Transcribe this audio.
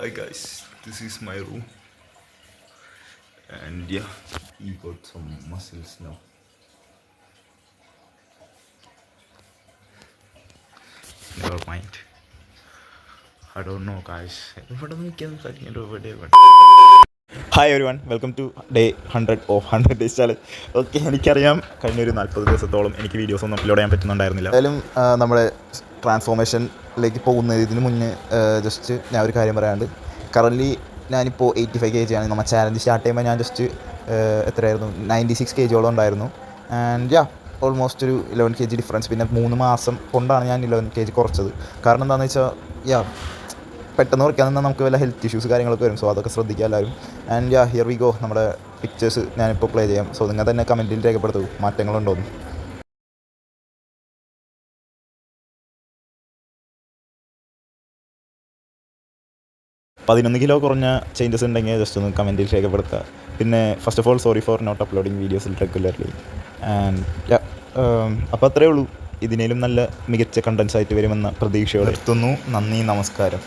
Hi guys, this is my room, and yeah, he got some muscles now. Never mind. I don't know guys. Hi everyone, welcome to day 100 of 100 days challenge. Okay, എനിക്കറിയാം കഴിഞ്ഞൊരു 40 ദിവസത്തോളം എനിക്ക് videos ഒന്നും upload ചെയ്യാൻ പറ്റുന്നുണ്ടായിരുന്നില്ല. എന്തായാലും നമ്മുടെ ട്രാൻസ്ഫോർമേഷനിലേക്ക് പോകുന്നതിന് മുന്നേ ജസ്റ്റ് ഞാൻ ഒരു കാര്യം പറയാണ്ട്. കറൻറ്റ്ലി ഞാനിപ്പോൾ 85 kg ആണ്. നമ്മൾ ചാലഞ്ച് സ്റ്റാർട്ട് ചെയ്യുമ്പോൾ ഞാൻ ജസ്റ്റ് എത്രയായിരുന്നു 96 kg ഉണ്ടായിരുന്നു. ആൻഡ് യാ, ഓൾമോസ്റ്റ് ഒരു 11 kg ഡിഫറൻസ്. പിന്നെ 3 മാസം കൊണ്ടാണ് ഞാൻ 11 kg കുറച്ചത്. കാരണം എന്താണെന്ന് വെച്ചാൽ യാ, പെട്ടെന്ന് കുറയ്ക്കാൻ നിന്നാൽ നമുക്ക് വല്ല ഹെൽത്ത് ഇഷ്യൂസ് കാര്യങ്ങളൊക്കെ വരും. സോ അതൊക്കെ ശ്രദ്ധിക്കുക എല്ലാവരും. And yeah, here we go. നമ്മുടെ പിക്ചേഴ്സ് ഞാനിപ്പോൾ പ്ലേ ചെയ്യാം. സോ നിങ്ങൾ തന്നെ കമൻറ്റിൽ രേഖപ്പെടുത്തൂ മാറ്റങ്ങളുണ്ടോയെന്ന്. 11 കിലോ കുറഞ്ഞ ചേഞ്ചസ് ഉണ്ടെങ്കിൽ ജസ്റ്റ് ഒന്ന് കമൻറ്റിൽ രേഖപ്പെടുത്തുക. പിന്നെ first of all sorry for not uploading വീഡിയോസിൽ റെഗുലർലി. ആൻഡ് യാ, അപ്പോൾ അത്രയേ ഉള്ളൂ. ഇതിനേലും നല്ല മികച്ച കണ്ടൻസ് ആയിട്ട് വരുമെന്ന പ്രതീക്ഷയോടെ എത്തുന്നു. നന്ദി, നമസ്കാരം.